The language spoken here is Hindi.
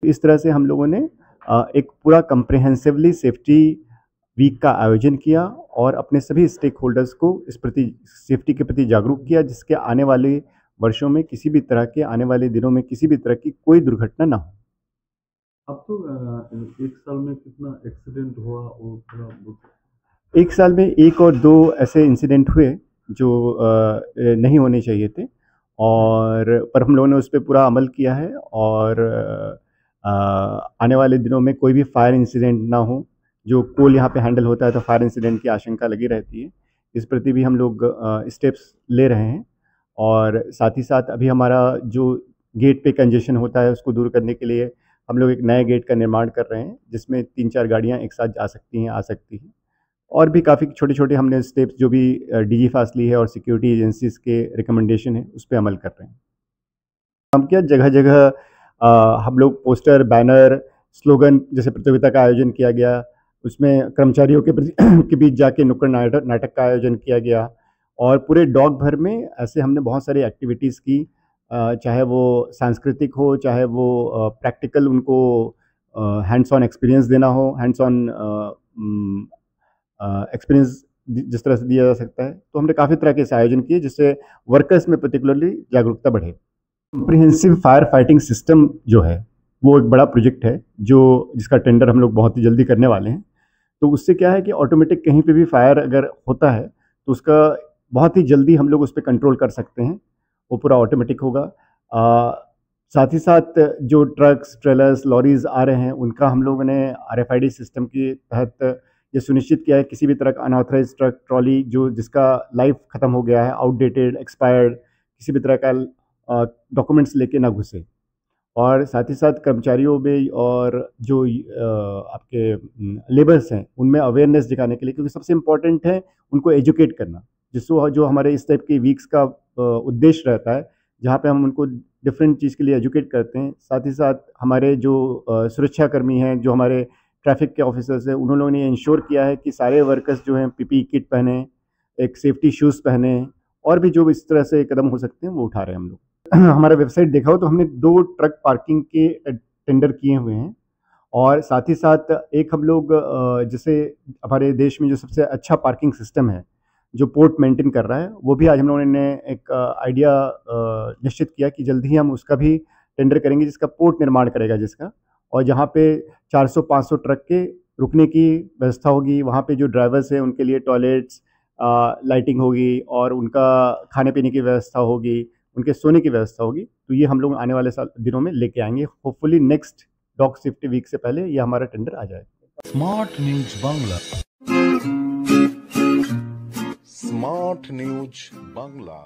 इस तरह से हम लोगों ने एक पूरा कम्प्रिहेंसिवली सेफ्टी वीक का आयोजन किया और अपने सभी स्टेक होल्डर्स को इस प्रति सेफ्टी के प्रति जागरूक किया, जिसके आने वाले वर्षों में किसी भी तरह के, आने वाले दिनों में किसी भी तरह की कोई दुर्घटना ना हो। अब तो एक साल में कितना एक्सीडेंट हुआ वो थोड़ा एक साल में 1 और 2 ऐसे इंसिडेंट हुए जो नहीं होने चाहिए थे, और पर हम लोगों ने उस पे पूरा अमल किया है, और आने वाले दिनों में कोई भी फायर इंसिडेंट ना हो। जो कोल यहाँ पे हैंडल होता है तो फायर इंसिडेंट की आशंका लगी रहती है, इस प्रति भी हम लोग स्टेप्स ले रहे हैं। और साथ ही साथ अभी हमारा जो गेट पे कंजेशन होता है उसको दूर करने के लिए हम लोग एक नए गेट का निर्माण कर रहे हैं, जिसमें 3-4 गाड़ियाँ एक साथ जा सकती हैं, आ सकती हैं। और भी काफ़ी छोटे-छोटे हमने स्टेप्स जो भी डीजी फास्ट ली है और सिक्योरिटी एजेंसीज़ के रिकमेंडेशन है, उस पे अमल कर रहे हैं। हम क्या जगह-जगह हम लोग पोस्टर, बैनर, स्लोगन जैसे प्रतियोगिता का आयोजन किया गया, उसमें कर्मचारियों के प्रति के बीच जाके नुक्कड़ नाटक का आयोजन किया गया, और पूरे डाक भर में ऐसे हमने बहुत सारी एक्टिविटीज़ की, चाहे वो सांस्कृतिक हो, चाहे वो प्रैक्टिकल उनको हैंड्स ऑन एक्सपीरियंस देना हो, हैंड्स ऑन एक्सपीरियंस जिस तरह से दिया जा सकता है। तो हमने काफ़ी तरह के ऐसे आयोजन किए जिससे वर्कर्स में पर्टिकुलरली जागरूकता बढ़े। कॉम्प्रिहेंसिव फायर फाइटिंग सिस्टम जो है वो एक बड़ा प्रोजेक्ट है, जो जिसका टेंडर हम लोग बहुत ही जल्दी करने वाले हैं। तो उससे क्या है कि ऑटोमेटिक कहीं पे भी फायर अगर होता है तो उसका बहुत ही जल्दी हम लोग उस पर कंट्रोल कर सकते हैं, वो पूरा ऑटोमेटिक होगा। साथ ही साथ जो ट्रक्स, ट्रेलर्स, लॉरीज आ रहे हैं उनका हम लोगों ने RFID सिस्टम के तहत ये सुनिश्चित किया है किसी भी तरह का अनऑथराइज ट्रक, ट्रॉली जो जिसका लाइफ ख़त्म हो गया है, आउटडेटेड, एक्सपायर्ड, किसी भी तरह का डॉक्यूमेंट्स लेके ना घुसे। और साथ ही साथ कर्मचारियों में और जो आपके लेबर्स हैं उनमें अवेयरनेस दिखाने के लिए, क्योंकि सबसे इम्पोर्टेंट है उनको एजुकेट करना, जिसको जो हमारे इस टाइप के वीक्स का उद्देश्य रहता है, जहाँ पे हम उनको डिफरेंट चीज़ के लिए एजुकेट करते हैं। साथ ही साथ हमारे जो सुरक्षाकर्मी हैं, जो हमारे ट्रैफिक के ऑफिसर्स हैं, उन लोगों ने इंश्योर किया है कि सारे वर्कर्स जो हैं PPE किट पहने, एक सेफ्टी शूज़ पहने, और भी जो इस तरह से कदम हो सकते हैं वो उठा रहे हैं हम लोग। हमारा वेबसाइट देखा हो तो हमने 2 ट्रक पार्किंग के टेंडर किए हुए हैं, और साथ ही साथ एक हम लोग जैसे हमारे देश में जो सबसे अच्छा पार्किंग सिस्टम है जो पोर्ट मेंटेन कर रहा है, वो भी आज हम लोगों ने एक आइडिया निश्चित किया कि जल्द ही हम उसका भी टेंडर करेंगे, जिसका पोर्ट निर्माण करेगा जिसका, और जहाँ पे 400-500 ट्रक के रुकने की व्यवस्था होगी। वहाँ पे जो ड्राइवर्स हैं उनके लिए टॉयलेट्स, लाइटिंग होगी, और उनका खाने पीने की व्यवस्था होगी, उनके सोने की व्यवस्था होगी। तो ये हम लोग आने वाले दिनों में लेके आएंगे। Hopefully next dog safety week से पहले ये हमारा टेंडर आ जाए। Smart news Bangla. Smart news Bangla.